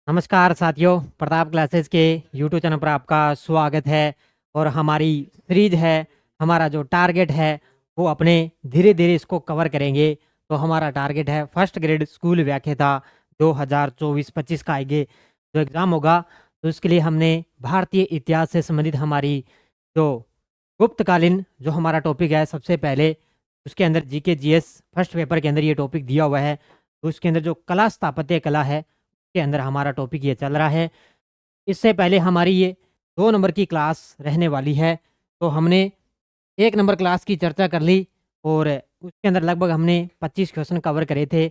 नमस्कार साथियों, प्रताप क्लासेस के यूट्यूब चैनल पर आपका स्वागत है। और हमारी सीरीज है, हमारा जो टारगेट है वो अपने धीरे धीरे इसको कवर करेंगे। तो हमारा टारगेट है फर्स्ट ग्रेड स्कूल व्याख्याता 2024-25 का आगे जो एग्ज़ाम होगा। तो इसके लिए हमने भारतीय इतिहास से संबंधित हमारी जो गुप्तकालीन जो हमारा टॉपिक है, सबसे पहले उसके अंदर जीके जीएस फर्स्ट पेपर के अंदर ये टॉपिक दिया हुआ है। तो उसके अंदर जो कला स्थापत्य कला है के अंदर हमारा टॉपिक ये चल रहा है। इससे पहले हमारी ये 2 नंबर की क्लास रहने वाली है। तो हमने 1 नंबर क्लास की चर्चा कर ली और उसके अंदर लगभग हमने 25 क्वेश्चन कवर करे थे।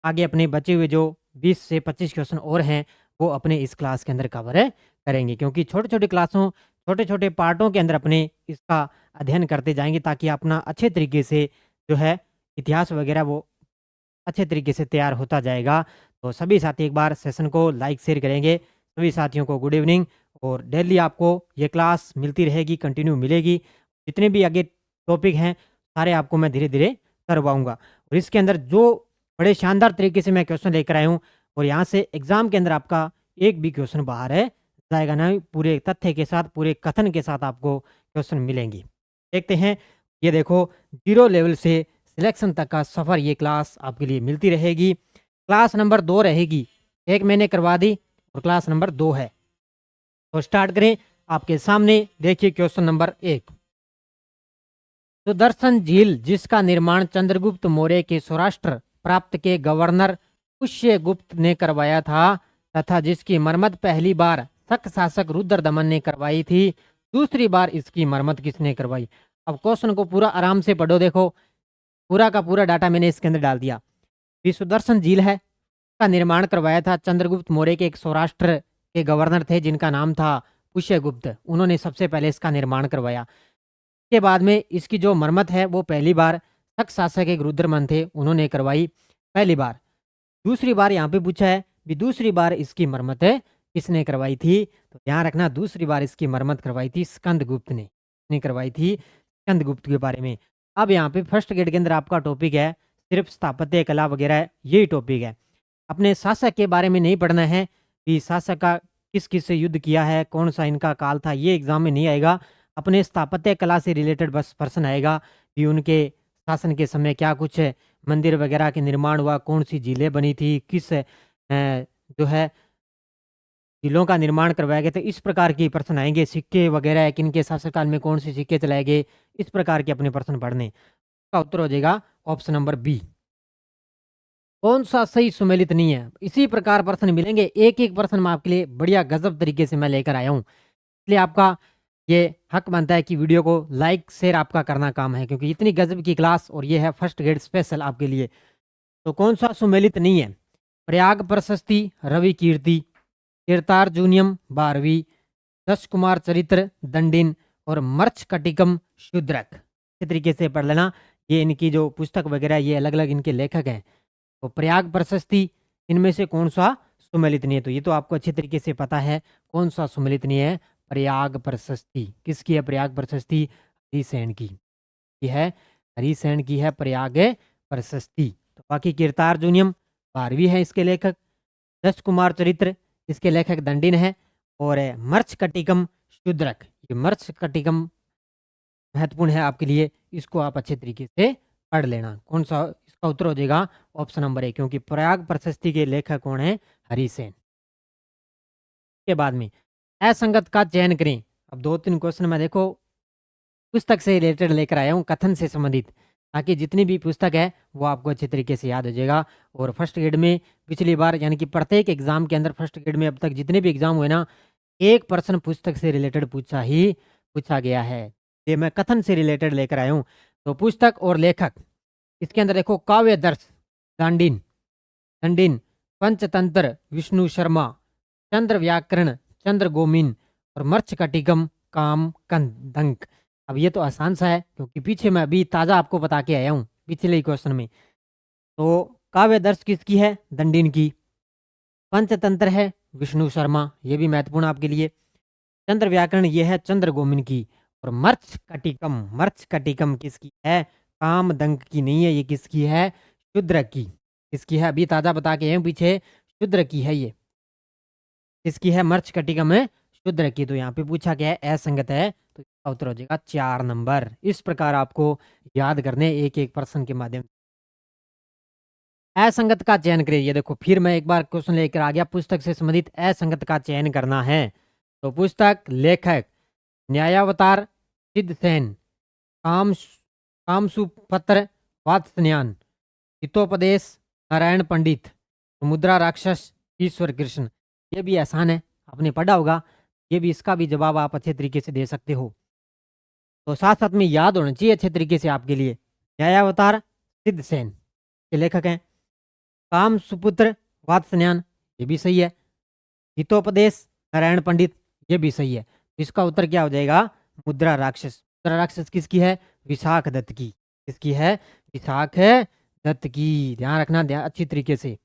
आगे अपने बचे हुए जो 20 से 25 क्वेश्चन और हैं वो अपने इस क्लास के अंदर कवर करेंगे, क्योंकि छोटे-छोटे क्लासों, छोटे-छोटे पार्टों के अंदर अपने इसका अध्ययन करते जाएँगे, ताकि अपना अच्छे तरीके से जो है इतिहास वगैरह वो अच्छे तरीके से तैयार होता जाएगा। तो सभी साथी एक बार सेशन को लाइक शेयर करेंगे। सभी साथियों को गुड इवनिंग। और डेली आपको ये क्लास मिलती रहेगी, कंटिन्यू मिलेगी। जितने भी आगे टॉपिक हैं सारे आपको मैं धीरे धीरे करवाऊंगा। और इसके अंदर जो बड़े शानदार तरीके से मैं क्वेश्चन लेकर आया हूँ, और यहाँ से एग्जाम के अंदर आपका एक भी क्वेश्चन बाहर है जाएगा ना, पूरे तथ्य के साथ, पूरे कथन के साथ आपको क्वेश्चन मिलेंगे। देखते हैं। ये देखो, जीरो लेवल से सिलेक्शन तक का सफ़र ये क्लास आपके लिए मिलती रहेगी। क्लास नंबर 2 रहेगी, एक मैंने करवा दी और क्लास नंबर 2 है। तो स्टार्ट करें। आपके सामने देखिए क्वेश्चन नंबर 1। सुदर्शन झील जिसका निर्माण चंद्रगुप्त मौर्य के सौराष्ट्र प्राप्त के गवर्नर पुष्यगुप्त ने करवाया था, तथा जिसकी मरम्मत पहली बार शक शासक रुद्रदमन ने करवाई थी, दूसरी बार इसकी मरम्मत किसने करवाई। अब क्वेश्चन को पूरा आराम से पढ़ो। देखो, पूरा का पूरा डाटा मैंने इसके अंदर डाल दिया। ये सुदर्शन झील है, का निर्माण करवाया था चंद्रगुप्त मौर्य के एक सौराष्ट्र के गवर्नर थे जिनका नाम था पुष्यगुप्त। उन्होंने सबसे पहले इसका निर्माण करवाया। के बाद में इसकी जो मरम्मत है वो पहली बार शक शासक एक रुद्रमन थे, उन्होंने करवाई पहली बार। दूसरी बार यहाँ पे पूछा है भी दूसरी बार इसकी मरम्मत है किसने करवाई थी। तो ध्यान रखना, दूसरी बार इसकी मरम्मत करवाई थी स्कंदगुप्त ने करवाई थी, स्कंदगुप्त के बारे में। अब यहाँ पे फर्स्ट ग्रेड के अंदर आपका टॉपिक है सिर्फ स्थापत्य कला वगैरह, यही टॉपिक है। अपने शासक के बारे में नहीं पढ़ना है कि शासक का किस किस से युद्ध किया है, कौन सा इनका काल था, ये एग्जाम में नहीं आएगा। अपने स्थापत्य कला से रिलेटेड बस प्रश्न आएगा कि उनके शासन के समय क्या कुछ मंदिर वगैरह के निर्माण हुआ, कौन सी झीलें बनी थी, किस जो है झीलों का निर्माण करवाया गया था। इस प्रकार के प्रश्न आएंगे। सिक्के वगैरह किनके शासनकाल में कौन से सिक्के चलाए गए, इस प्रकार के अपने प्रश्न पढ़ने का उत्तर हो जाएगा ऑप्शन नंबर बी। कौन सा सही सुमेलित नहीं है, इसी प्रकार प्रश्न मिलेंगे। एक एक प्रश्न मैं आपके लिए बढ़िया गजब तरीके से मैं लेकर आया हूँ। इसलिए आपका ये हक बनता है कि वीडियो को लाइक शेयर आपका करना काम है, क्योंकि इतनी गजब की क्लास और ये है फर्स्ट ग्रेड स्पेशल आपके लिए। तो कौन सा सुमेलित नहीं है? प्रयाग प्रशस्ति, रवि कीर्ति, कीर्तार्जुनियम 12वीं, दश कुमार चरित्र, दंडिन और मर्च कटिकम शूद्रक। इस तरीके से पढ़ लेना। ये इनकी जो पुस्तक वगैरह ये अलग अलग इनके लेखक हैं। तो प्रयाग प्रशस्ति, इनमें से कौन सा सुमेलित नहीं है? तो ये तो आपको अच्छे तरीके से पता है कौन सा सुमेलित नहीं है। प्रयाग प्रशस्ति किसकी है? प्रयाग प्रशस्ति हरिसेन की है। हरिसेन की है प्रयाग प्रशस्ति। तो बाकी कीर्तार्जुनियम 12वीं है इसके लेखक, दश कुमार चरित्र इसके लेखक दंडिन है, और मर्च कटिकम शूद्रक, ये मर्च कटिकम महत्वपूर्ण है आपके लिए, इसको आप अच्छे तरीके से पढ़ लेना। कौन सा इसका उत्तर हो जाएगा? ऑप्शन नंबर ए, क्योंकि प्रयाग प्रशस्ति के लेखक कौन है? हरिसेन। के बाद में असंगत का चयन करें। अब 2-3 क्वेश्चन में देखो पुस्तक से रिलेटेड लेकर आया हूँ, कथन से संबंधित, ताकि जितनी भी पुस्तक है वो आपको अच्छे तरीके से याद हो जाएगा। और फर्स्ट ग्रेड में पिछली बार यानी कि प्रत्येक एग्जाम के अंदर फर्स्ट ग्रेड में अब तक जितने भी एग्जाम हुए ना, एक पर्सन पुस्तक से रिलेटेड पूछा गया है। ये मैं कथन से रिलेटेड लेकर आया हूँ। तो पुस्तक और लेखक, इसके अंदर देखो काव्य दर्श दांडिन दंडिन, पंचतंत्र विष्णु शर्मा, चंद्र व्याकरण चंद्र गोमिन, और मर्च कटिकम काम कंदंक। अब ये तो आसान सा है, क्योंकि पीछे मैं अभी ताज़ा आपको बता के आया हूँ पिछले ही क्वेश्चन में। तो काव्य दर्श किसकी है? दंडिन की। पंचतंत्र है विष्णु शर्मा, ये भी महत्वपूर्ण आपके लिए। चंद्र व्याकरण ये है चंद्र गोमिन की। और मर्च कटिकम किसकी है? कामदंक की नहीं है, ये किसकी है? शूद्र की। किसकी है? अभी ताज़ा बता के आए हूँ पीछे, शूद्र की है ये। किसकी है? मृच्छकटिकम में शूद्र की। तो यहाँ पे पूछा क्या है? असंगत है, तो इसका उत्तर हो जाएगा 4 नंबर। इस प्रकार आपको याद करने एक एक प्रश्न के माध्यम। असंगत का चयन करिए। ये देखो फिर मैं एक बार क्वेश्चन लेकर आ गया, पुस्तक से संबंधित असंगत का चयन करना है। तो पुस्तक, लेखक न्यायावतार, सिद्धसेन, काम कामसुपत्र, वात्स्यायन, हितोपदेश, नारायण पंडित, मुद्रा राक्षस, ईश्वर कृष्ण। ये भी आसान है, आपने पढ़ा होगा। ये भी, इसका भी जवाब आप अच्छे तरीके से दे सकते हो। तो साथ साथ में याद होना चाहिए अच्छे तरीके से आपके लिए। न्यायावतार सिद्धसेन के लेखक हैं। काम सुपुत्र वात्स्यायन, ये भी सही है। हितोपदेश नारायण पंडित, ये भी सही है। इसका उत्तर क्या हो जाएगा? मुद्रा राक्षस। मुद्रा राक्षस किसकी है? विशाख दत्त की। किसकी है? विशाख दत्त की। ध्यान रखना, ध्यान अच्छी तरीके से।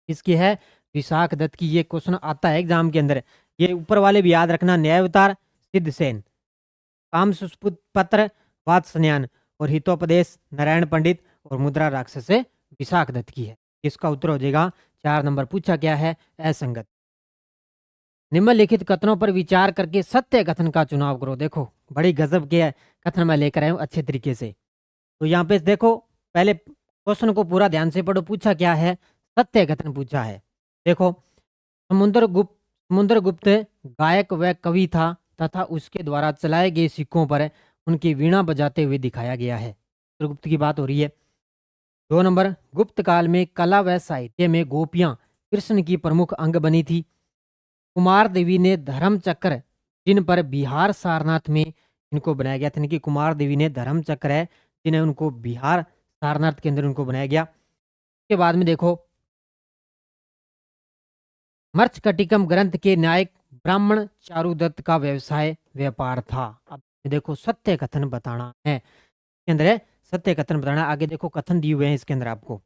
किसकी है? विशाख दत्त की। ये क्वेश्चन आता है एग्जाम के अंदर। ये ऊपर वाले भी याद रखना, न्यायावतार सिद्धसेन, काम सुपुत्र वात्स्यायन और हितोपदेश नारायण पंडित और मुद्रा राक्षस से विशाख दत्त की है। इसका उत्तर हो जाएगा 4 नंबर। पूछा क्या है? असंगत। निम्नलिखित कथनों पर विचार करके सत्य कथन का चुनाव करो। देखो बड़ी गजब के कथन मैं लेकर आया हूं अच्छे तरीके से। तो यहाँ पे देखो, पहले क्वेश्चन को पूरा ध्यान से पढ़ो। पूछा क्या है? सत्य कथन पूछा है। देखो, समुद्रगुप्त गायक व कवि था तथा उसके द्वारा चलाए गए सिक्कों पर उनकी वीणा बजाते हुए दिखाया गया है। समुद्रगुप्त की बात हो रही है। 2 नंबर, गुप्त काल में कला व साहित्य में गोपियां कृष्ण की प्रमुख अंग बनी थी। कुमार देवी ने धर्म चक्र, जिन पर बिहार सारनाथ में इनको बनाया गया था। यानी कि कुमार देवी ने धर्म चक्र है, जिन्हें उनको बिहार सारनाथ के अंदर उनको बनाया गया। उसके बाद में देखो, मृच्छकटिकम ग्रंथ के नायक ब्राह्मण चारुदत्त का व्यवसाय व्यापार था। अब देखो सत्य कथन बताना है, इसके अंदर है सत्य कथन बताना। आगे देखो कथन दिए हुए हैं इसके अंदर आपको।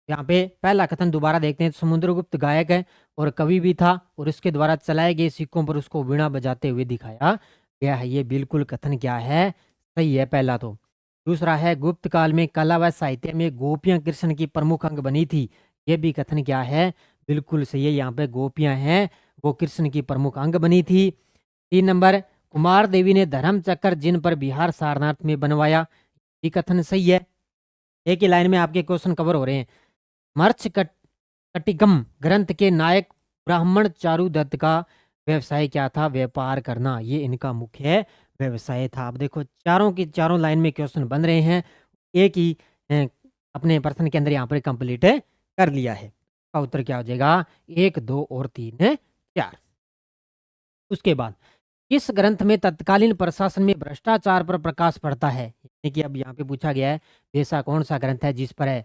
यहाँ पे पहला कथन दोबारा देखते हैं। समुद्रगुप्त गायक है और कवि भी था और इसके द्वारा चलाए गए सिक्कों पर उसको वीणा बजाते हुए दिखाया गया है। ये बिल्कुल कथन क्या है? सही है पहला तो। दूसरा है, गुप्त काल में कला व साहित्य में गोपियां कृष्ण की प्रमुख अंग बनी थी। ये भी कथन क्या है? बिल्कुल सही है। यहाँ पे गोपियां हैं वो कृष्ण की प्रमुख अंग बनी थी। 3 नंबर, कुमार देवी ने धर्म चक्र जिन पर बिहार सारनाथ में बनवाया। ये कथन सही है। एक ही लाइन में आपके क्वेश्चन कवर हो रहे हैं। मृच्छकटिकम ग्रंथ के नायक ब्राह्मण चारुदत्त का व्यवसाय क्या था? व्यापार करना। ये इनका मुख्य व्यवसाय था। अब देखो चारों की चारों लाइन में क्वेश्चन बन रहे हैं। एक ही अपने प्रश्न के अंदर यहाँ पर कंप्लीट कर लिया है। का उत्तर क्या हो जाएगा? 1, 2 और 3, 4। उसके बाद, इस ग्रंथ में तत्कालीन प्रशासन में भ्रष्टाचार पर प्रकाश पड़ता है। यानी कि अब यहाँ पे पूछा गया है ऐसा कौन सा ग्रंथ है जिस पर है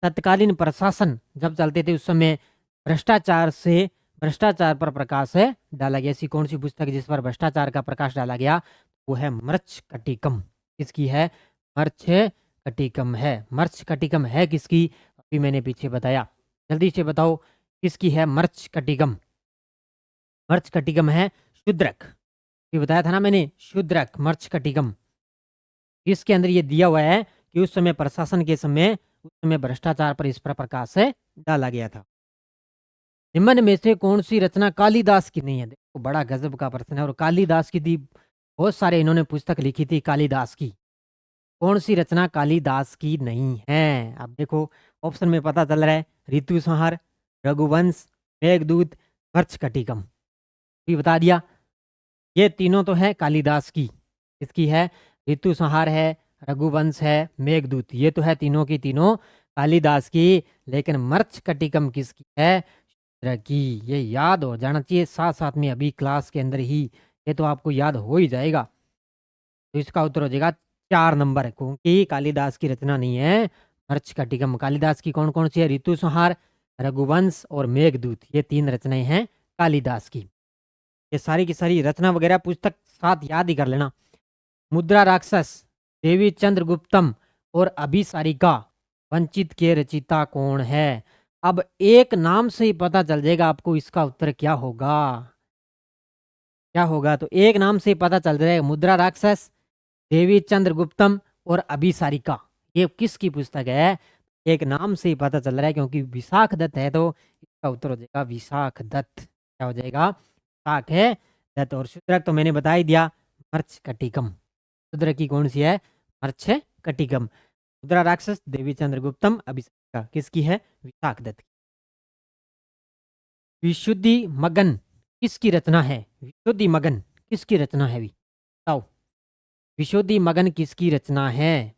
तत्कालीन प्रशासन जब चलते थे उस समय भ्रष्टाचार पर प्रकाश डाला गया। ऐसी कौन सी पुस्तक जिस पर भ्रष्टाचार का प्रकाश डाला गया? वो है मृच्छकटिकम। किसकी है? मृच्छकटिकम है। मृच्छकटिकम है किसकी? अभी मैंने पीछे बताया, जल्दी से बताओ किसकी है मृच्छकटिकम? मृच्छकटिकम है शूद्रक। ये बताया था ना मैंने, शूद्रक मृच्छकटिकम। इसके अंदर ये दिया हुआ है कि उस समय प्रशासन के समय उस समय भ्रष्टाचार पर इस पर प्रकाश डाला गया था। निम्न में से कौन सी रचना कालिदास की नहीं है? देखो बड़ा गजब का प्रश्न है। और कालिदास की थी, बहुत सारे इन्होंने पुस्तक लिखी थी कालिदास की। कौन सी रचना कालिदास की नहीं है? अब देखो ऑप्शन में पता चल रहा है, ऋतु संहार, रघुवंश, मेघदूत, मृच्छकटिकम। भी बता दिया, ये तीनों तो है कालिदास की। इसकी है ऋतु संहार है, रघुवंश है, मेघदूत। ये तो है तीनों की तीनों कालिदास की। लेकिन मृच्छकटिकम किसकी है? शूद्रक की। ये याद हो जाना चाहिए साथ साथ में अभी क्लास के अंदर ही। ये तो आपको याद हो ही जाएगा। तो इसका उत्तर हो जाएगा 4 नंबर, क्योंकि कालिदास की रचना नहीं है मृच्छकटिकम। कालिदास की कौन कौन सी है? ऋतु संहार, रघुवंश और मेघदूत। ये 3 रचनाएं हैं कालिदास की। ये सारी की सारी रचना वगैरह पुस्तक साथ याद ही कर लेना। मुद्रा राक्षस, देवी चंद्रगुप्तम और अभिसारिका वंचित के रचिता कौन है? अब एक नाम से ही पता चल जाएगा आपको इसका उत्तर क्या होगा। क्या होगा? तो एक नाम से ही पता चल जाएगा, मुद्रा राक्षस, देवी चंद्रगुप्तम और अभिसारिका। ये किसकी पुस्तक है? एक नाम से ही पता चल रहा है, क्योंकि विशाख दत्त है तो का उत्तर हो जाएगा विशाख दत्त। क्या हो जाएगा? विशाख है दत्त। और शूद्रक तो मैंने बता ही दिया, मर्च्छकटिकम। शूद्र की कौन सी है? मर्च्छकटिकम। मुद्रा राक्षस देवी चंद्रगुप्तम अभिषेका किसकी है? विशाख दत्त की। विशुद्धि मगन किसकी रचना है? विशुद्धि मगन किसकी रचना है? बताओ, विशुद्धि मगन किसकी रचना है?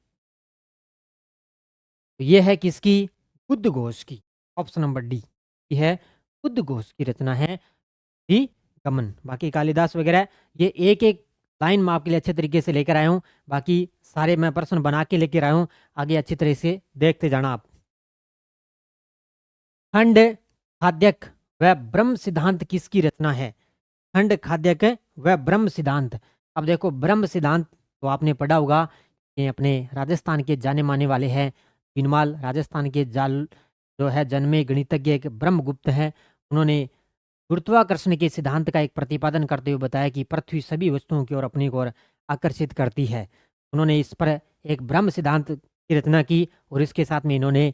तो ये है किसकी? बुद्धघोष की। ऑप्शन नंबर डी ये है, बुद्धघोष की रचना है दी गमन। बाकी कालिदास वगैरह ये एक एक लाइन में आपके लिए अच्छे तरीके से लेकर आया हूँ। बाकी सारे मैं प्रश्न बना के लेकर आया हूँ, आगे अच्छी तरह से देखते जाना आप। खंड खाद्यक व ब्रह्म सिद्धांत किसकी रचना है? खंड खाद्यक व ब्रह्म सिद्धांत। अब देखो, ब्रह्म सिद्धांत तो आपने पढ़ा होगा, ये अपने राजस्थान के जाने माने वाले हैं बीनमाल। राजस्थान के जाल जो है जन्मे गणितज्ञ एक ब्रह्मगुप्त हैं। उन्होंने गुरुत्वाकर्षण के सिद्धांत का एक प्रतिपादन करते हुए बताया कि पृथ्वी सभी वस्तुओं की ओर अपनी ओर आकर्षित करती है। उन्होंने इस पर एक ब्रह्म सिद्धांत की रचना की और इसके साथ में इन्होंने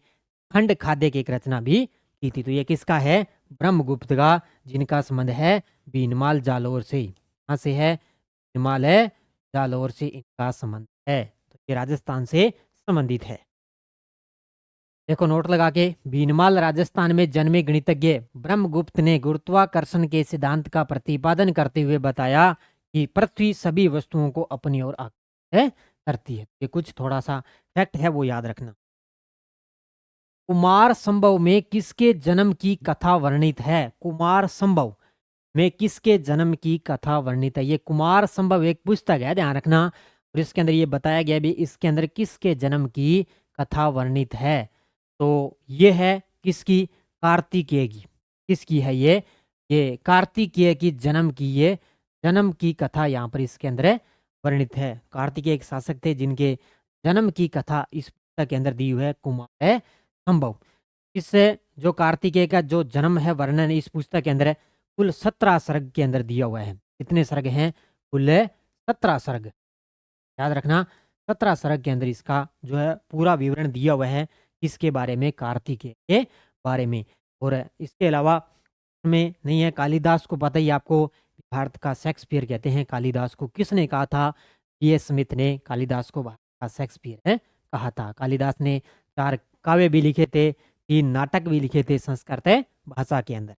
खंड खाद्य की एक रचना भी की थी। तो ये किसका है? ब्रह्मगुप्त का, जिनका संबंध है बीनमाल जालोर से। कहाँ से है? बीनमाल है जालोर से इनका संबंध है। तो ये राजस्थान से संबंधित है। देखो नोट लगा के, बीनमाल राजस्थान में जन्मे गणितज्ञ ब्रह्मगुप्त ने गुरुत्वाकर्षण के सिद्धांत का प्रतिपादन करते हुए बताया कि पृथ्वी सभी वस्तुओं को अपनी ओर आकर्षित करती है। ये कुछ थोड़ा सा फैक्ट है, वो याद रखना। कुमार संभव में किसके जन्म की कथा वर्णित है? कुमार संभव में किसके जन्म की कथा वर्णित है? ये कुमार संभव एक पुस्तक है, ध्यान रखना। और इसके अंदर ये बताया गया भी इसके अंदर किसके जन्म की कथा वर्णित है। तो ये है किसकी? कार्तिकेय की। किसकी है ये कार्तिकेय की जन्म की, ये जन्म की कथा यहाँ पर इसके अंदर वर्णित है। कार्तिकेय एक शासक थे जिनके जन्म की कथा इस पुस्तक के अंदर दी हुई है, कुमार संभव। इससे जो कार्तिकेय का जो जन्म है वर्णन इस पुस्तक के अंदर कुल 17 सर्ग के अंदर दिया हुआ है। कितने सर्ग हैं? कुल 17 सर्ग। याद रखना, 17 सर्ग के अंदर इसका जो है पूरा विवरण दिया हुआ है। किसके बारे में? कार्तिकेय के बारे में। और इसके अलावा में नहीं है, कालिदास को पता ही आपको, भारत का शेक्सपियर कहते हैं कालिदास को। किसने कहा था? पीएस स्मिथ ने कालिदास को भारत का शेक्सपियर कहा था। कालिदास ने 4 काव्य भी लिखे थे, 3 नाटक भी लिखे थे संस्कृत भाषा के अंदर।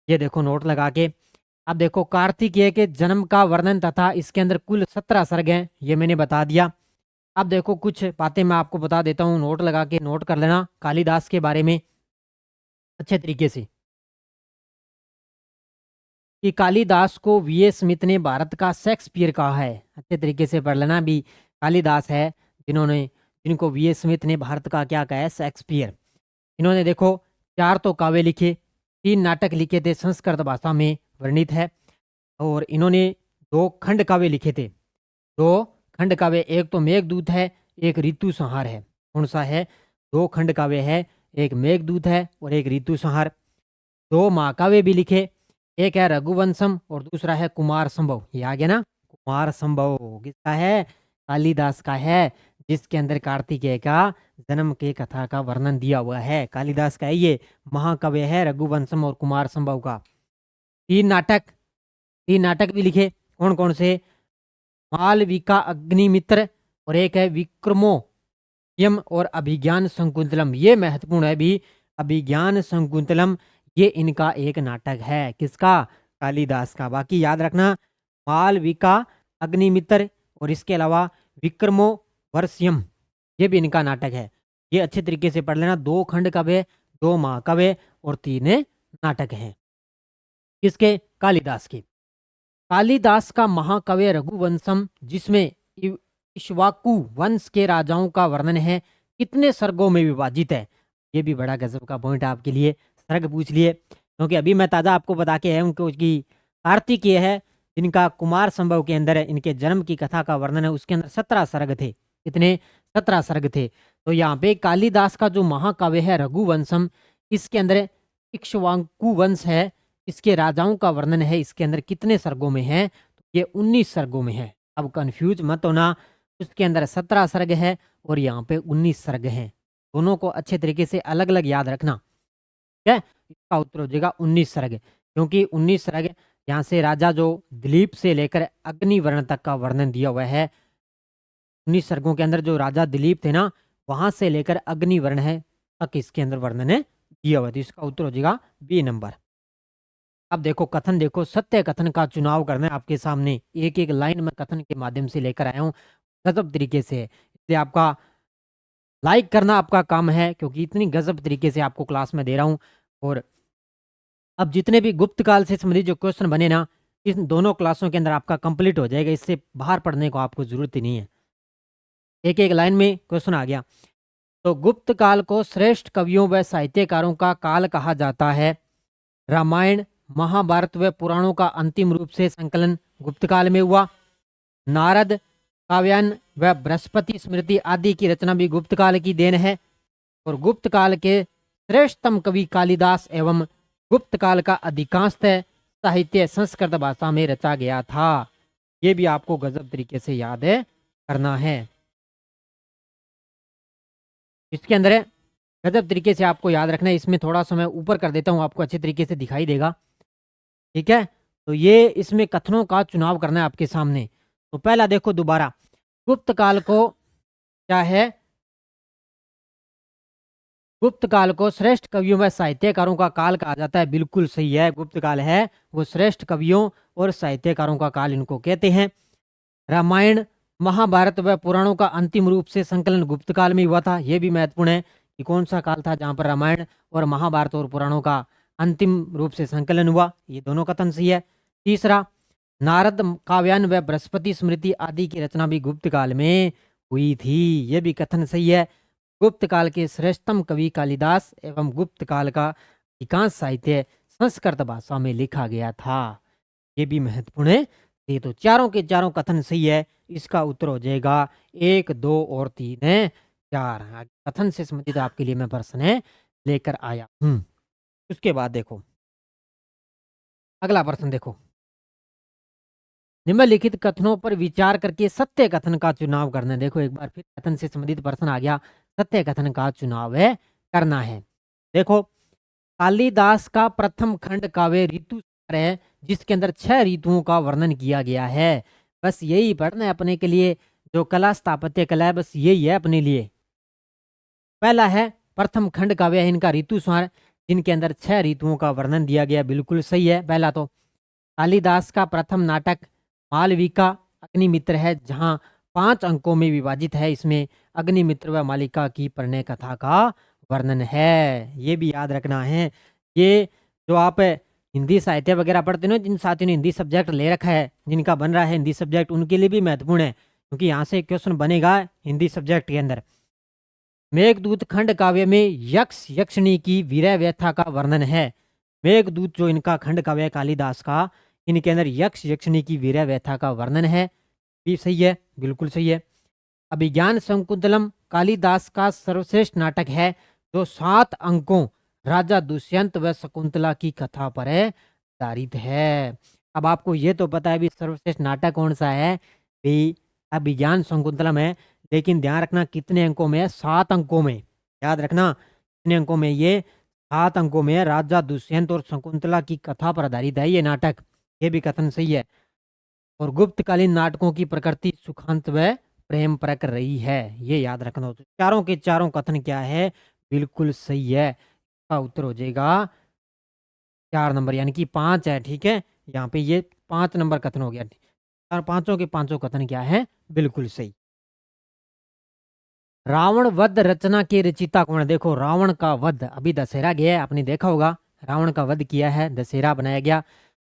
ये देखो नोट लगा के। अब देखो, कार्तिकेय के जन्म का वर्णन तथा इसके अंदर कुल 17 सर्ग हैं, ये मैंने बता दिया। अब देखो कुछ बातें मैं आपको बता देता हूँ, नोट लगा के नोट कर लेना कालिदास के बारे में अच्छे तरीके से। कि कालिदास को वीएस स्मिथ ने भारत का शेक्सपियर कहा है। अच्छे तरीके से पढ़ लेना भी, कालिदास है जिनको वीएस स्मिथ ने भारत का क्या कहा है? शेक्सपियर। इन्होंने देखो 4 तो काव्य लिखे, 3 नाटक लिखे थे संस्कृत भाषा में वर्णित है। और इन्होंने 2 खंड काव्य लिखे थे। 2 खंड काव्य, एक तो मेघदूत है, एक ऋतु संहार है। कौन सा है? 2 खंड काव्य है, एक मेघदूत है और एक ऋतु संहार। 2 महाकाव्य भी लिखे, एक है रघुवंशम और दूसरा है कुमार संभव। ये आ गया ना, कुमार संभव किसका है? कालिदास का है, जिसके अंदर कार्तिकेय का जन्म के कथा का वर्णन दिया हुआ है। कालिदास का है ये महाकाव्य है रघुवंशम और कुमार संभव का। 3 नाटक भी लिखे। कौन कौन से? मालविका अग्निमित्र और एक है विक्रमो यम और अभिज्ञान शकुंतलम। ये महत्वपूर्ण है भी, अभिज्ञान शकुंतलम ये इनका एक नाटक है। किसका? कालिदास का। बाकी याद रखना, मालविका अग्निमित्र और इसके अलावा विक्रमो वर्ष्यम ये भी इनका नाटक है। ये अच्छे तरीके से पढ़ लेना। 2 खंड काव्य, 2 महाकाव्य और 3 नाटक हैं। किसके? कालिदास के। कालिदास का महाकाव्य रघुवंशम, जिसमें इक्ष्वाकु वंश के राजाओं का वर्णन है, कितने सर्गों में विभाजित है? ये भी बड़ा गजब का पॉइंट आपके लिए, सर्ग पूछ लिए। क्योंकि अभी मैं ताज़ा आपको बता के आया हूँ कि कार्तिकेय है, जिनका कुमार संभव के अंदर इनके जन्म की कथा का वर्णन है, उसके अंदर 17 सर्ग थे। कितने? 17 सर्ग थे। तो यहाँ पे कालिदास का जो महाकाव्य है रघुवंशम, इसके अंदर इक्ष्वाकु वंश है, इसके राजाओं का वर्णन है। इसके अंदर कितने सर्गों में है? तो ये 19 सर्गों में है। अब कंफ्यूज मत होना, उसके अंदर 17 सर्ग है और यहाँ पे 19 सर्ग हैं। दोनों को अच्छे तरीके से अलग अलग याद रखना। ठीक है, इसका उत्तर हो जाएगा 19 सर्ग, क्योंकि 19 सर्ग यहाँ से राजा जो दिलीप से लेकर अग्निवर्ण तक का वर्णन दिया हुआ है। 19 सर्गों के अंदर जो राजा दिलीप थे ना, वहां से लेकर अग्निवर्ण है तक इसके अंदर वर्णन है दिया हुआ है। तो इसका उत्तर हो जाएगा बी नंबर। अब देखो कथन, देखो सत्य कथन का चुनाव करना है आपके सामने, एक एक लाइन में कथन के माध्यम से लेकर आया हूँ गजब तरीके से, इसलिए आपका लाइक करना आपका काम है, क्योंकि इतनी गजब तरीके से आपको क्लास में दे रहा हूँ। और अब जितने भी गुप्त काल से संबंधित जो क्वेश्चन बने ना, इन दोनों क्लासों के अंदर आपका कंप्लीट हो जाएगा, इससे बाहर पढ़ने को आपको जरूरत ही नहीं है। एक एक लाइन में क्वेश्चन आ गया। तो गुप्त काल को श्रेष्ठ कवियों व साहित्यकारों का काल कहा जाता है। रामायण, महाभारत व पुराणों का अंतिम रूप से संकलन गुप्त काल में हुआ। नारद, काव्यान व बृहस्पति स्मृति आदि की रचना भी गुप्त काल की देन है। और गुप्त काल के श्रेष्ठतम कवि कालिदास एवं गुप्त काल का अधिकांशतः साहित्य संस्कृत भाषा में रचा गया था। ये भी आपको गजब तरीके से याद है करना है। इसके अंदर है गजब तरीके से आपको याद रखना है। इसमें थोड़ा सा मैं ऊपर कर देता हूँ, आपको अच्छे तरीके से दिखाई देगा, ठीक है। तो ये इसमें कथनों का चुनाव करना है आपके सामने। तो पहला देखो दोबारा, गुप्त काल को क्या है, गुप्त काल को श्रेष्ठ कवियों व साहित्यकारों का काल कहा जाता है। बिल्कुल सही है, गुप्त काल है वो श्रेष्ठ कवियों और साहित्यकारों का काल इनको कहते हैं। रामायण, महाभारत व पुराणों का अंतिम रूप से संकलन गुप्त काल में हुआ था। यह भी महत्वपूर्ण है कि कौन सा काल था जहां पर रामायण और महाभारत और पुराणों का अंतिम रूप से संकलन हुआ। ये दोनों कथन सही है। तीसरा, नारद, काव्यान व बृहस्पति स्मृति आदि की रचना भी गुप्त काल में हुई थी। यह भी कथन सही है। गुप्त काल के श्रेष्ठतम कवि कालिदास एवं गुप्त काल का अधिकांश साहित्य संस्कृत भाषा में लिखा गया था। ये भी महत्वपूर्ण है। ये तो चारों के चारों कथन सही है। इसका उत्तर हो जाएगा 1, 2 और 3 है 4। कथन से संबंधित आपके लिए मैं प्रश्न है लेकर आया हूं। उसके बाद देखो अगला प्रश्न, देखो निम्नलिखित कथनों पर विचार करके सत्य कथन का चुनाव करना है। देखो एक बार फिर कथन से संबंधित प्रश्न आ गया, सत्य कथन का चुनाव है करना है। देखो कालिदास का प्रथम खंड काव्य ऋतु है, जिसके अंदर 6 ऋतुओं का वर्णन किया गया है। बस यही पढ़ना है अपने के लिए, जो कला स्थापत्य कला है बस यही है अपने लिए। पहला है प्रथम खंड काव्य है इनका ऋतु संहार, जिनके अंदर 6 ऋतुओं का वर्णन दिया गया। बिल्कुल सही है। पहला तो कालिदास का प्रथम नाटक मालविका अग्निमित्र है, जहां 5 अंकों में विभाजित है। इसमें अग्निमित्र व मालिका की प्रणय कथा का वर्णन है। ये भी याद रखना है। ये जो आप हिंदी साहित्य वगैरह पढ़ते हो, जिन साथियों ने हिंदी सब्जेक्ट ले रखा है, जिनका बन रहा है हिंदी सब्जेक्ट, उनके लिए भी महत्वपूर्ण है, क्योंकि यहाँ से क्वेश्चन बनेगा हिंदी सब्जेक्ट के अंदर। मेघदूत खंड काव्य में यक्ष यक्षिणी की वीरय व्यथा का वर्णन है। मेघदूत जो इनका खंड काव्य है कालिदास का, इनके अंदर यक्ष यक्षिणी की वीरय व्यथा का वर्णन है। भी सही है, बिल्कुल सही है। अभिज्ञान शकुंतलम कालिदास का सर्वश्रेष्ठ नाटक है, जो 7 अंकों राजा दुष्यंत व शकुंतला की कथा पर आधारित है। अब आपको ये तो पता है भी सर्वश्रेष्ठ नाटक कौन सा है, भी अभिज्ञान शकुंतलम है, लेकिन ध्यान रखना कितने अंकों में है, 7 अंकों में। याद रखना कितने अंकों में, ये 7 अंकों में राजा दुष्यंत और शकुंतला की कथा पर आधारित है ये नाटक। ये भी कथन सही है। और गुप्तकालीन नाटकों की प्रकृति सुखांत व प्रेम परक रही है, ये याद रखना। तो चारों के चारों कथन क्या है, बिल्कुल सही है। इसका उत्तर हो जाएगा 4 नंबर, यानी कि 5 है। ठीक है, यहाँ पे ये 5 नंबर कथन हो गया। और पांचों के पांचों कथन क्या है, बिल्कुल सही। रावण वध रचना के रचिता कौन है। देखो रावण का वध अभी दशहरा गया है, आपने देखा होगा, रावण का वध किया है, दशहरा बनाया गया।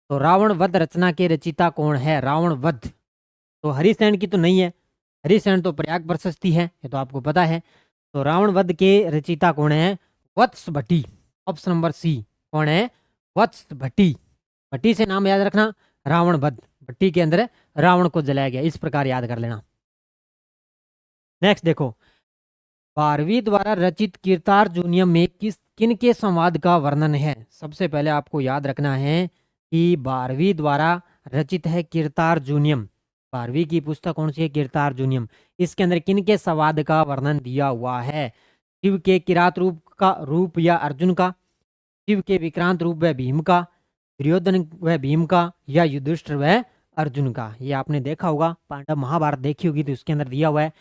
तो रावण वध रचना के रचिता कौन है। रावण वध तो हरिसेन की तो नहीं है, हरिसेन तो प्रयाग प्रशस्ति है, ये तो आपको पता है। तो रावण वध के रचिता कौन है, वत्स भट्टी। ऑप्शन नंबर सी कौन है, वत्स भट्टी। भट्टी से नाम याद रखना, रावण वध, भट्टी के अंदर रावण को जलाया गया, इस प्रकार याद कर लेना। नेक्स्ट देखो, भारवी द्वारा रचित कीर्तार्जुनियम में किन के संवाद का वर्णन है। सबसे पहले आपको याद रखना है कि भारवी द्वारा रचित है कीर्तार्जुनियम। भारवी की पुस्तक कौन सी है, कीर्तार्जुनियम। इसके अंदर किन के संवाद का वर्णन दिया हुआ है। शिव के किरात रूप का रूप या अर्जुन का, शिव के विक्रांत रूप व भीम का, दुर्योधन व भीम का, या युधिष्ठिर व अर्जुन का। ये आपने देखा होगा, पांडव महाभारत देखी होगी तो उसके अंदर दिया हुआ है।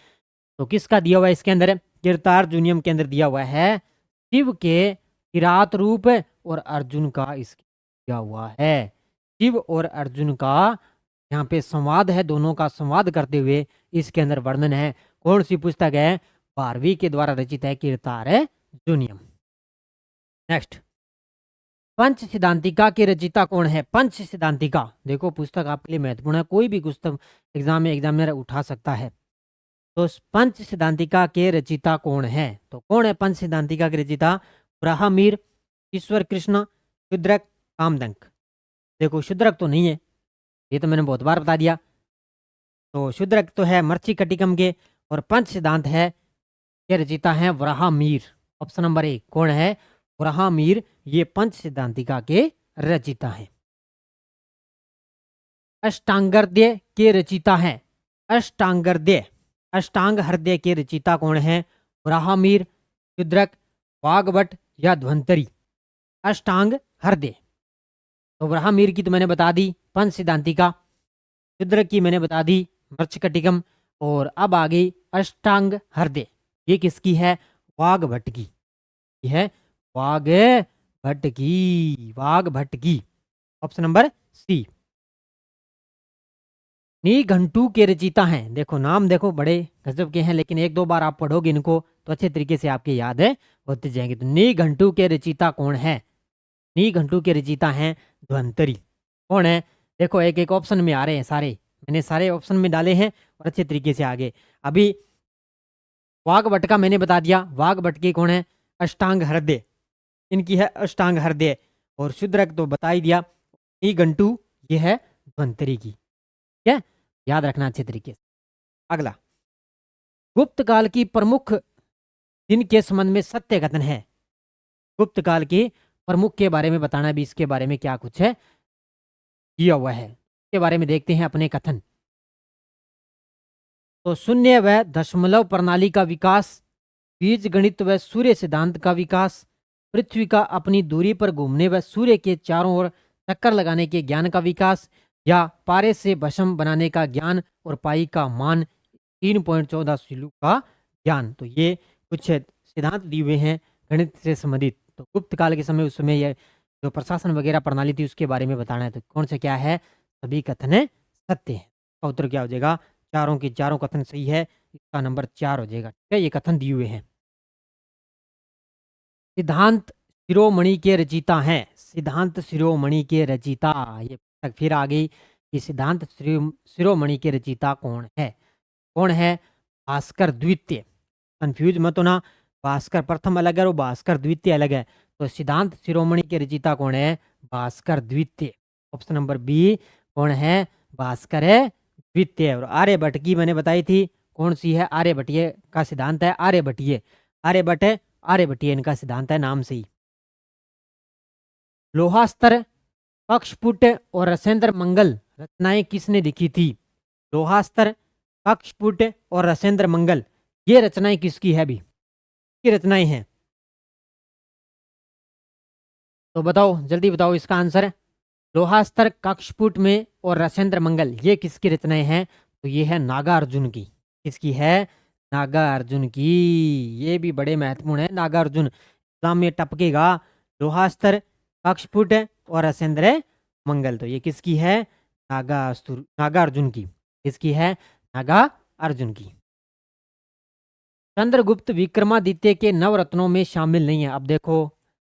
तो किसका दिया हुआ है इसके अंदर? कीर्तार्जुनियम के अंदर दिया हुआ है शिव के किरात रूप और अर्जुन का इसके दिया हुआ है। शिव और अर्जुन का यहाँ पे संवाद है, दोनों का संवाद करते हुए इसके अंदर वर्णन है। कौन सी पुस्तक है? भारवी के द्वारा रचित है कीर्तार्जुनियम। नेक्स्ट, पंच सिद्धांतिका के रचिता कौन है? पंच सिद्धांतिका, देखो पुस्तक आपके लिए महत्वपूर्ण है, कोई भी पुस्तक एग्जाम में एग्जामिनर उठा सकता है। तो पंच सिद्धांतिका के रचिता कौन है? तो कौन है पंच सिद्धांतिका के रचिता? ब्राह्मीर, ईश्वर कृष्ण, शूद्रक, कामदंक। देखो शूद्रक तो नहीं है, ये तो मैंने बहुत बार बता दिया। तो शूद्रक तो है मर्चिकटिकम के, और पंच सिद्धांत है के रचिता है ब्राह्मीर। ऑप्शन नंबर ए कौन है? ब्राह्मीर, ये पंच सिद्धांतिका के रचिता है। अष्टांगहृदय के रचिता है अष्टांगहृदय, अष्टांग हृदय के रचिता कौन है? ब्राह्मीर, शूद्रक, वाग्भट या ध्वंतरी। अष्टांग हृदय, तो ब्राह्मीर की तो मैंने बता दी पंच सिद्धांतिका, शूद्रक की मैंने बता दी मर्चिकटिकम, और अब आ गई अष्टांग हृदय। ये किसकी है? वाग्भट की। ये है वाग्भट की, वाग्भट की। Option number C. निघंटू के रचिता हैं, देखो नाम देखो बड़े गजब के हैं, लेकिन एक दो बार आप पढ़ोगे इनको तो अच्छे तरीके से आपके याद है होते जाएंगे। तो निघंटू के रचिता कौन है? निघंटू के रचिता हैं ध्वंतरी। कौन है? देखो एक एक ऑप्शन में आ रहे हैं सारे, मैंने सारे ऑप्शन में डाले हैं और अच्छे तरीके से आगे। अभी वाग्भट का मैंने बता दिया, वाग्भट की कौन है? अष्टांग हृदय, इनकी है अष्टांग हृदय। और शूद्रक तो बता ही दिया, निघंटू ये है ध्वंतरी की। ठीक है, याद रखना अच्छे तरीके से। अगला, गुप्त काल की प्रमुख दिन के संबंध में सत्य कथन है। गुप्त काल के प्रमुख के बारे में बताना भी, इसके बारे में क्या कुछ है दिया हुआ है, इसके बारे में देखते हैं अपने कथन। तो शून्य व दशमलव प्रणाली का विकास, बीज गणित व सूर्य सिद्धांत का विकास, पृथ्वी का अपनी दूरी पर घूमने व सूर्य के चारों ओर चक्कर लगाने के ज्ञान का विकास, या पारे से भस्म बनाने का ज्ञान और पाई का मान 3.14 सिलू का ज्ञान। तो ये कुछ सिद्धांत दिए हुए हैं गणित से संबंधित। तो गुप्त काल के समय, उस समय ये जो प्रशासन वगैरह प्रणाली थी उसके बारे में बताना है। तो कौन सा क्या है? सभी कथन सत्य है। का उत्तर क्या हो जाएगा? चारों के चारों कथन सही है, इसका नंबर 4 हो जाएगा। ठीक है, ये कथन दिए हुए हैं। सिद्धांत शिरोमणि के रचिता हैं, सिद्धांत शिरोमणि के रचिता, ये तक फिर आ गई कि सिद्धांत शिरोमणि के रचिता कौन है? कौन है? भास्कर द्वितीय। कंफ्यूज मत होना, भास्कर प्रथम अलग है और भास्कर द्वितीय अलग है। तो सिद्धांत शिरोमणि के रचिता कौन है? भास्कर द्वितीय। ऑप्शन नंबर बी कौन है? भास्कर है द्वितीय। और आर्यभट्ट की मैंने बताई थी, कौन सी है? आर्यभट्टीय का सिद्धांत है आर्यभट्टीय, आर्यभट्ट है आर्यभट्टीय इनका सिद्धांत है, नाम से ही। लोहास्तर, कक्षपुट और रसेंद्र मंगल रचनाएं किसने लिखी थी? लोहास्तर, कक्षपुट और रसेंद्र मंगल, ये रचनाएं किसकी है? भी की रचनाएं हैं, तो बताओ जल्दी बताओ इसका आंसर। लोहास्तर, कक्षपुट में और रसेंद्र मंगल, ये किसकी रचनाएं हैं? तो ये है नागार्जुन की। किसकी है? नागार्जुन की। ये भी बड़े महत्वपूर्ण है, नागार्जुन एग्जाम में टपकेगा। लोहास्तर, कक्षपुट और रसेंद्र मंगल, तो ये किसकी है? नागार्जुन की। किसकी है? नागार्जुन की। चंद्रगुप्त विक्रमादित्य के नवरत्नों में शामिल नहीं है। अब देखो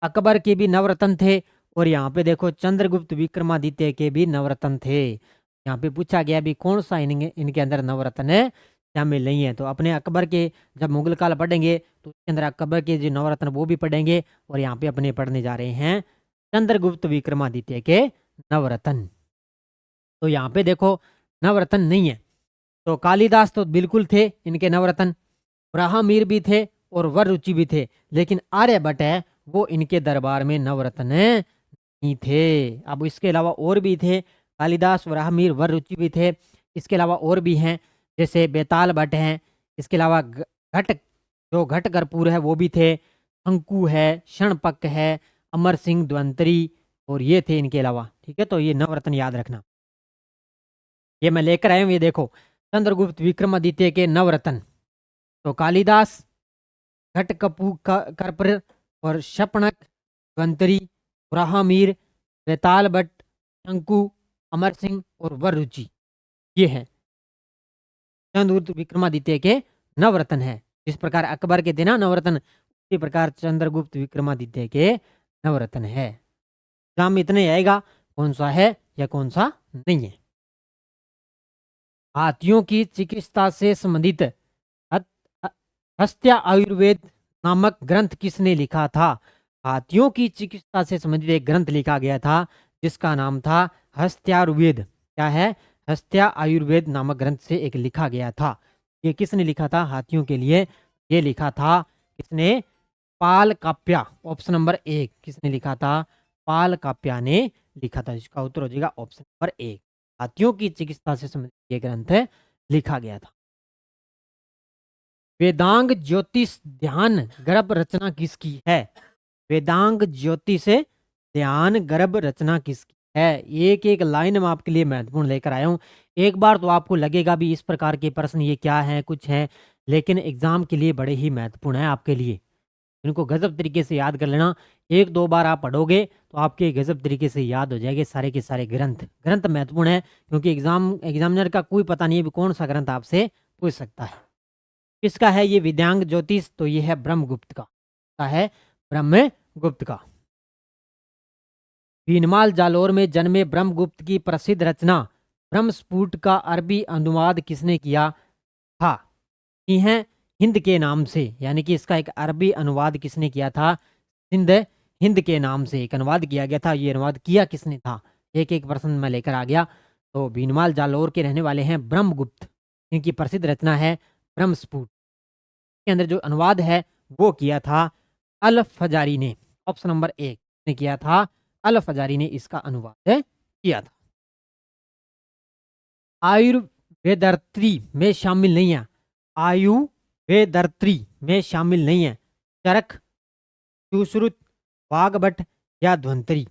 अकबर के भी नवरत्न थे, और यहाँ पे देखो चंद्रगुप्त विक्रमादित्य के भी नवरत्न थे। यहाँ पे पूछा गया भी कौन सा इनके अंदर नवरत्न है शामिल नहीं है। तो अपने अकबर के जब मुगल काल पढ़ेंगे तो उसके अंदर अकबर के जो नवरत्न वो भी पढ़ेंगे, और यहाँ पे अपने पढ़ने जा रहे हैं चंद्रगुप्त विक्रमादित्य के नवरत्न। तो यहाँ पे देखो नवरत्न नहीं है। तो कालिदास तो बिल्कुल थे इनके नवरत्न, ब्राह्मीर भी थे और वररुचि भी थे, लेकिन आर्यभट्ट है वो इनके दरबार में नवरत्न नहीं थे। अब इसके अलावा और भी थे, कालिदास, ब्राह्मीर, वररुचि भी थे। इसके अलावा और भी हैं, जैसे बेताल भट्ट हैं। इसके अलावा घट जो घट कर्पूर है वो भी थे, शंकु है, क्षणपक है, अमर सिंह द्वंतरी, और ये थे इनके अलावा। ठीक है, तो ये नवरत्न याद रखना। ये मैं लेकर आया हूँ, ये देखो चंद्रगुप्त विक्रमादित्य के नवरत्न। तो कालिदास, घटकपू कर्पर और शपणक, द्वंतरी, ब्राह्मीर, बेताल भट्ट, शंकु, अमर सिंह और वररुचि, ये है चंद्रगुप्त विक्रमादित्य के नवरत्न है। जिस प्रकार अकबर के थे ना नवरत्न, उसी प्रकार चंद्रगुप्त विक्रमादित्य के नवरत्न है। एग्जाम में इतने आएगा कौन सा है या कौन सा नहीं है। हाथियों की चिकित्सा से संबंधित हस्त्या आयुर्वेद नामक ग्रंथ किसने लिखा था? हाथियों की चिकित्सा से संबंधित एक ग्रंथ लिखा गया था जिसका नाम था हस्त्यायुर्वेद। क्या है? हस्त्या आयुर्वेद नामक ग्रंथ से एक लिखा गया था। ये किसने लिखा था हाथियों के लिए? ये लिखा था किसने? पाल काप्या। ऑप्शन नंबर 1 किसने लिखा था? पाल काप्या ने लिखा था। इसका उत्तर हो जाएगा ऑप्शन नंबर 1। हाथियों की चिकित्सा से संबंधित ये ग्रंथ लिखा गया था। वेदांग ज्योतिष ध्यान गर्भ रचना किसकी है? वेदांग ज्योतिष ध्यान गर्भ रचना किसकी है? एक एक लाइन में आपके लिए महत्वपूर्ण लेकर आया हूं। एक बार तो आपको लगेगा भी इस प्रकार के प्रश्न ये क्या है, कुछ है, लेकिन एग्जाम के लिए बड़े ही महत्वपूर्ण है आपके लिए। इनको गजब तरीके से याद कर लेना। एक दो बार आप पढ़ोगे तो आपके गजब तरीके से याद हो जाएंगे सारे के सारे ग्रंथ। ग्रंथ महत्वपूर्ण है क्योंकि एग्जामिनर का कोई पता नहीं है कौन सा ग्रंथ आपसे पूछ सकता है। किसका है ये वेदांग ज्योतिष? तो ये है ब्रह्मगुप्त का है, ब्रह्मगुप्त का। भीनमाल जालोर में जन्मे ब्रह्मगुप्त की प्रसिद्ध रचना ब्रह्मस्फुट का अरबी अनुवाद किसने किया था? ये है हिंद के नाम से, यानी कि इसका एक अरबी अनुवाद किसने किया था? हिंद के नाम से एक अनुवाद किया गया था। ये अनुवाद किया किसने था? एक एक प्रश्न में लेकर आ गया। तो भीनमाल जालोर के रहने वाले हैं ब्रह्मगुप्त। इनकी प्रसिद्ध रचना है ब्रह्मस्फुट। के अंदर जो अनुवाद है वो किया था अल फजारी ने। ऑप्शन नंबर 1 ने किया था, अल फजारी ने इसका अनुवाद किया था। आयुर्वेदर्त्री में शामिल नहीं है। आयुर्वेदर्त्री में शामिल नहीं है चरक, सुश्रुत, वाग्भट या ध्वंतरी।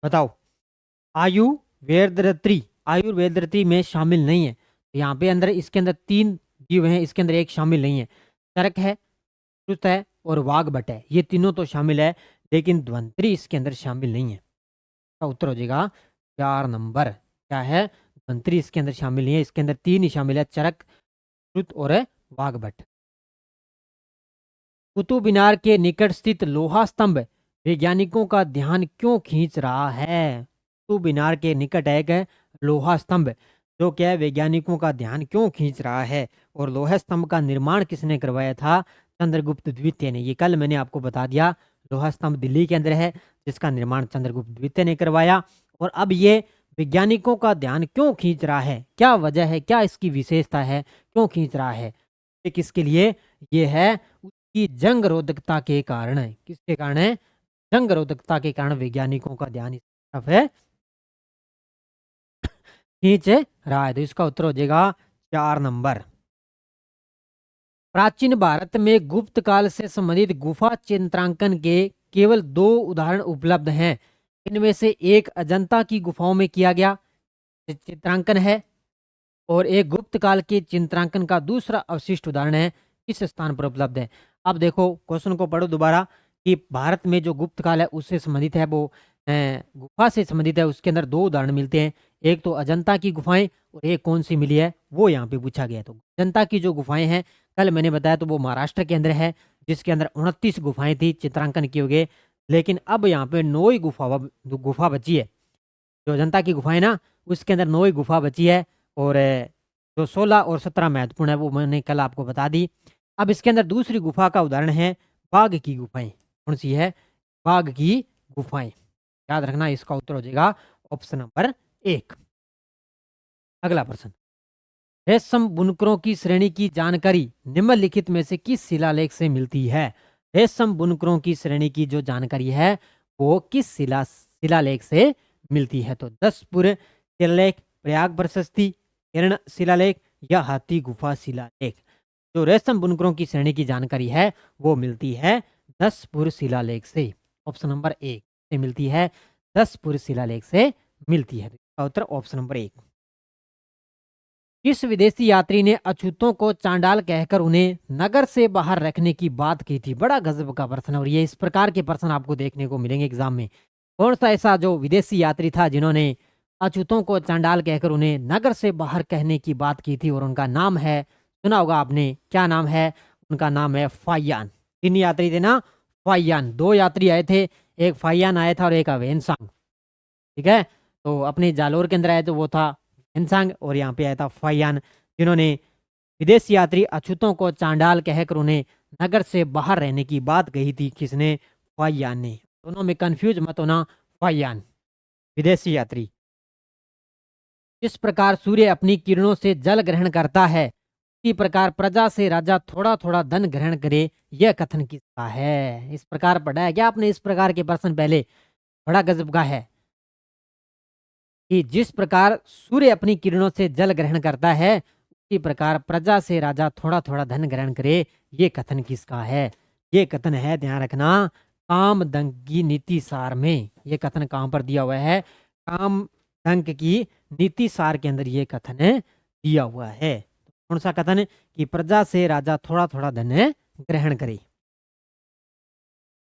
बताओ। आयुर्वेदर्त्री में शामिल नहीं है। तो यहाँ पे अंदर इसके अंदर 3 जीव हैं, इसके अंदर एक शामिल नहीं है। चरक है, सुश्रुत है और वाग्भट है। ये तीनों तो शामिल है लेकिन ध्वंतरी इसके अंदर शामिल नहीं है। का उत्तर हो जाएगा 4 नंबर। क्या है? ध्वंतरी इसके अंदर शामिल नहीं है। इसके अंदर 3 ही शामिल है, चरक, सुश्रुत और वाग्भट। कुतुब मीनार के निकट स्थित लोहा स्तंभ वैज्ञानिकों का ध्यान क्यों खींच रहा है? कुतुब मीनार के निकट एक लोहा स्तंभ जो क्या है वैज्ञानिकों का ध्यान क्यों खींच रहा है? और लोहा स्तंभ का निर्माण किसने करवाया था? चंद्रगुप्त द्वितीय ने। ये कल मैंने आपको बता दिया। लोहा स्तंभ दिल्ली के अंदर है जिसका निर्माण चंद्रगुप्त द्वितीय ने करवाया। और अब ये वैज्ञानिकों का ध्यान क्यों खींच रहा है? क्या वजह है, क्या इसकी विशेषता है, क्यों खींच रहा है? ये किसके लिए? ये है उसकी जंग रोधकता के कारण है। किसके कारण है? जंग रोधकता के कारण वैज्ञानिकों का ध्यान इस तरफ है खींच रहा है। तो इसका उत्तर हो जाएगा 4 नंबर। प्राचीन भारत में गुप्त काल से संबंधित गुफा चित्रांकन के केवल 2 उदाहरण उपलब्ध हैं। इनमें से एक अजंता की गुफाओं में किया गया चित्रांकन है और एक गुप्त काल के चित्रांकन का दूसरा अवशिष्ट उदाहरण है किस स्थान पर उपलब्ध है। अब देखो क्वेश्चन को पढ़ो दोबारा कि भारत में जो गुप्त काल है उससे संबंधित है, वो गुफा से संबंधित है। उसके अंदर 2 उदाहरण मिलते हैं, एक तो अजंता की गुफाएं और एक कौन सी मिली है वो यहाँ पे पूछा गया। तो अजंता की जो गुफाएं हैं कल मैंने बताया तो वो महाराष्ट्र के अंदर है जिसके अंदर 29 गुफाएं थी चित्रांकन किए हुए। लेकिन अब यहाँ पे 9 ही गुफा बची है। जो अजंता की गुफाएं ना उसके अंदर 9 ही गुफा बची है और जो 16 और 17 महत्वपूर्ण है वो मैंने कल आपको बता दी। अब इसके अंदर दूसरी गुफा का उदाहरण है बाघ की गुफाएं। कौन सी है? बाघ की गुफाएं। याद रखना, इसका उत्तर हो जाएगा ऑप्शन नंबर 1। अगला प्रश्न, रेशम बुनकरों की श्रेणी की जानकारी निम्नलिखित में से किस शिलालेख से मिलती है? रेशम बुनकरों की श्रेणी की जो जानकारी है वो किस शिलालेख से मिलती है? तो 10पुर शिलालेख, प्रयाग प्रशस्ति, हिरण शिलालेख या हाथी गुफा शिलालेख। जो रेशम बुनकरों की श्रेणी की जानकारी है वो मिलती है 10पुर शिलालेख से। ऑप्शन नंबर 1 से मिलती है, 10 पुरुष शिलालेख से मिलती है। इसका उत्तर ऑप्शन नंबर 1। किस विदेशी यात्री ने अछूतों को चांडाल कहकर उन्हें नगर से बाहर रखने की बात की थी? बड़ा गजब का प्रश्न है और ये इस प्रकार के प्रश्न आपको देखने को मिलेंगे एग्जाम में। कौन सा ऐसा जो विदेशी यात्री था जिन्होंने अछूतों को चांडाल कहकर उन्हें नगर से बाहर कहने की बात की थी? और उनका नाम है, सुना होगा आपने, क्या नाम है? उनका नाम है फाइयान। 3 यात्री थे ना, फाइयान। 2 यात्री आए थे, एक फाइयान आया था और एक अवेनसांग। ठीक है, तो अपने जालोर के अंदर आए तो वो था अवेनसांग और यहाँ पे आया था फाइयान, जिन्होंने विदेशी यात्री अछूतों को चांडाल कहकर उन्हें नगर से बाहर रहने की बात कही थी। किसने? फाइयान ने। दोनों में कंफ्यूज मत होना, फाइयान विदेशी यात्री। जिस प्रकार सूर्य अपनी किरणों से जल ग्रहण करता है, उसी प्रकार प्रजा से राजा थोड़ा थोड़ा धन ग्रहण करे, यह कथन किसका है? इस प्रकार पढ़ा है क्या आपने? इस प्रकार के प्रश्न पहले, बड़ा गजब का है कि जिस प्रकार सूर्य अपनी किरणों से जल ग्रहण करता है, उसी प्रकार प्रजा से राजा थोड़ा थोड़ा धन ग्रहण करे, ये कथन किसका है? ये कथन है, ध्यान रखना, कामदंक की नीति सार में। ये कथन कहां पर दिया हुआ है? कामदंक की नीति सार के अंदर ये कथन दिया हुआ है। कौन सा कथन? कि प्रजा से राजा थोड़ा थोड़ा धन ग्रहण करे।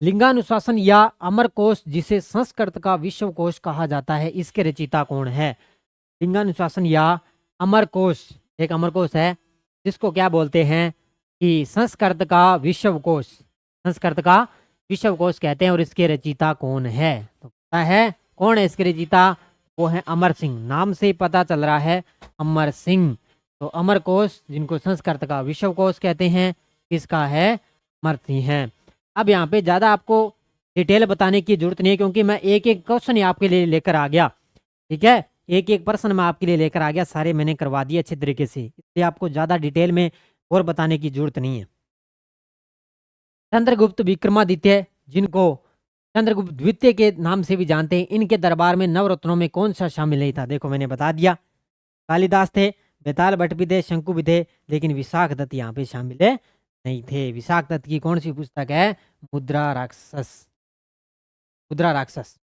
लिंगानुशासन या अमरकोश, जिसे संस्कृत का विश्वकोश कहा जाता है, इसके रचयिता कौन है? लिंगानुशासन या अमरकोश, एक अमरकोश है जिसको क्या बोलते हैं? कि संस्कृत का विश्वकोश, संस्कृत का विश्वकोश कहते हैं। और इसके रचयिता कौन है? तो पता है कौन है इसके रचयिता? वो है अमर सिंह। नाम से ही पता चल रहा है, अमर सिंह। तो अमरकोश, जिनको संस्कृत का विश्वकोश कहते हैं, किसका है? अमर सिंह है। अब यहाँ पे ज्यादा आपको डिटेल बताने की जरूरत नहीं है, क्योंकि मैं एक एक क्वेश्चन ही आपके लिए लेकर आ गया। ठीक है, एक एक प्रश्न मैं आपके लिए लेकर आ गया, सारे मैंने करवा दिए अच्छे तरीके से, इसलिए आपको ज्यादा डिटेल में और बताने की जरूरत नहीं है। चंद्रगुप्त विक्रमादित्य, जिनको चंद्रगुप्त द्वितीय के नाम से भी जानते हैं, इनके दरबार में नवरत्नों में कौन सा शामिल नहीं था? देखो मैंने बता दिया, कालिदास थे, बेताल भट्ट भी थे, शंकु भी थे, लेकिन विशाख दत्त यहाँ पे शामिल नहीं थे। विशाख दत्त की कौन सी पुस्तक है? मुद्रा राक्षस। मुद्रा राक्षस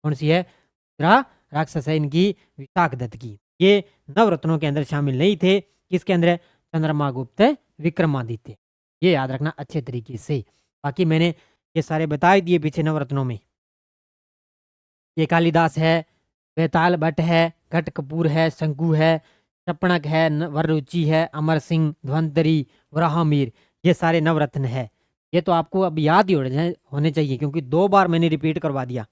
कौन सी है? मुद्रा राक्षस है इनकी, विशाख दत्त की। ये नवरत्नों के अंदर शामिल नहीं थे। किसके अंदर? चंद्रमा गुप्त विक्रमादित्य। ये याद रखना अच्छे तरीके से। बाकी मैंने ये सारे बता ही दिए पीछे नवरत्नों में। ये कालिदास है, बेताल भट्ट है, घट कपूर है, शंकु है, चपणक है, वररुचि है, अमर सिंह, ध्वंतरी, वराहमीर, ये सारे नवरत्न है। ये तो आपको अब याद ही होने चाहिए, क्योंकि 2 बार मैंने रिपीट करवा दिया।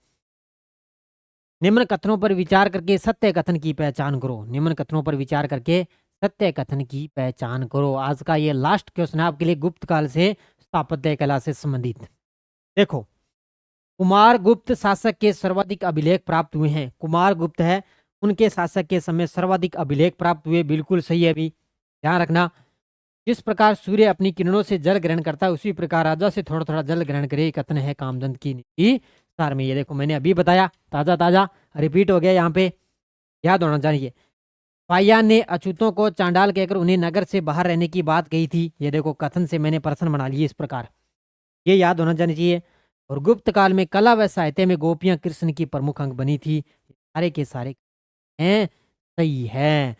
निम्न कथनों पर विचार करके सत्य कथन की पहचान करो। निम्न कथनों पर विचार करके सत्य कथन की पहचान करो। आज का ये लास्ट क्वेश्चन है आपके लिए, गुप्त काल से स्थापत्य कला से संबंधित। देखो, कुमार गुप्त शासक के सर्वाधिक अभिलेख प्राप्त हुए हैं। कुमार गुप्त है, उनके शासक के समय सर्वाधिक अभिलेख प्राप्त हुए, बिल्कुल सही है। अभी ध्यान रखना, जिस प्रकार सूर्य अपनी किरणों से जल ग्रहण करता है, उसी प्रकार राजा से थोड़ा थोड़ा जल ग्रहण करे, कथन है कामदंत की नीति सार में। ये देखो मैंने अभी बताया, ताजा ताजा रिपीट हो गया, यहाँ पे याद होना चाहिए। फाइयान ने अछूतों को चांडाल कहकर उन्हें नगर से बाहर रहने की बात कही थी। ये देखो कथन से मैंने प्रश्न बना लिए इस प्रकार, ये याद होना चाहिए। और गुप्त काल में कला व साहित्य में गोपियां कृष्ण की प्रमुख अंग बनी थी। सारे के सारे हैं सही है।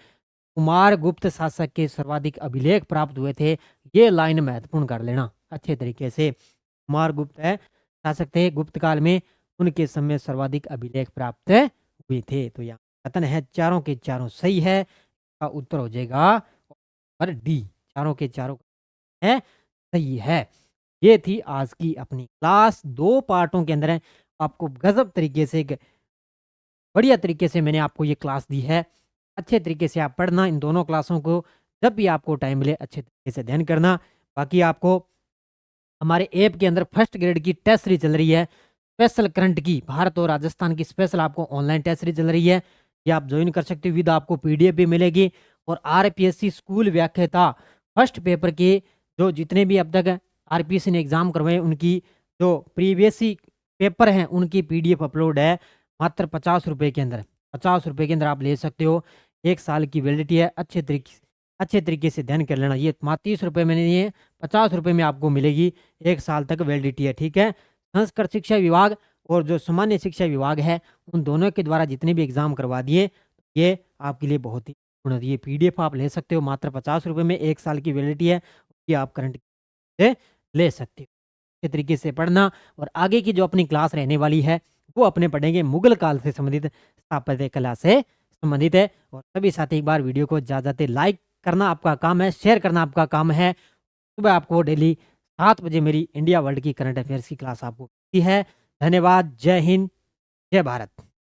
कुमार गुप्त शासक के सर्वाधिक अभिलेख प्राप्त हुए थे, ये लाइन महत्वपूर्ण कर लेना अच्छे तरीके से। कुमार गुप्त है शासक थे गुप्त काल में, उनके समय सर्वाधिक अभिलेख प्राप्त हुए थे। तो यहाँ कथन है चारों के चारों सही है, का उत्तर हो जाएगा और डी, चारों के चारों है सही है। ये थी आज की अपनी क्लास, 2 पार्टों के अंदर है। आपको गजब तरीके से, बढ़िया तरीके से मैंने आपको ये क्लास दी है। अच्छे तरीके से आप पढ़ना इन दोनों क्लासों को, जब भी आपको टाइम मिले अच्छे तरीके से ध्यान करना। बाकी आपको हमारे ऐप के अंदर फर्स्ट ग्रेड की टेस्ट सीरीज चल रही है, स्पेशल करंट की, भारत और राजस्थान की स्पेशल आपको ऑनलाइन टेस्ट सीरीज चल रही है, ये आप ज्वाइन कर सकते हो। विद आपको पीडीएफ भी मिलेगी। और आरपीएससी स्कूल व्याख्याता फर्स्ट पेपर के जो जितने भी अब तक आरपीएससी ने एग्जाम करवाए, उनकी जो प्रीवियस पेपर हैं उनकी पीडीएफ अपलोड है मात्र 50 रुपये के अंदर। 50 रुपये के अंदर आप ले सकते हो, 1 साल की वैलिडिटी है। अच्छे तरीके से ध्यान कर लेना। ये मात्र 30 रुपये में नहीं है, 50 रुपये में आपको मिलेगी, 1 साल तक वैलिडिटी है। ठीक है, संस्कृत शिक्षा विभाग और जो सामान्य शिक्षा विभाग है, उन दोनों के द्वारा जितने भी एग्ज़ाम करवा दिए, ये आपके लिए बहुत ही पूर्ण, ये पीडीएफ आप ले सकते हो मात्र 50 रुपए में, 1 साल की वैलिडिटी है, ये आप करंट से ले सकते हो। इस तरीके से पढ़ना और आगे की जो अपनी क्लास रहने वाली है, वो अपने पढ़ेंगे मुगल काल से संबंधित स्थापत्य कला से संबंधित है। और सभी साथी एक बार वीडियो को ज़्यादा से लाइक करना आपका काम है, शेयर करना आपका काम है। सुबह आपको डेली 7 बजे मेरी इंडिया वर्ल्ड की करंट अफेयर्स की क्लास आपको मिलती है। धन्यवाद। जय हिंद, जय भारत।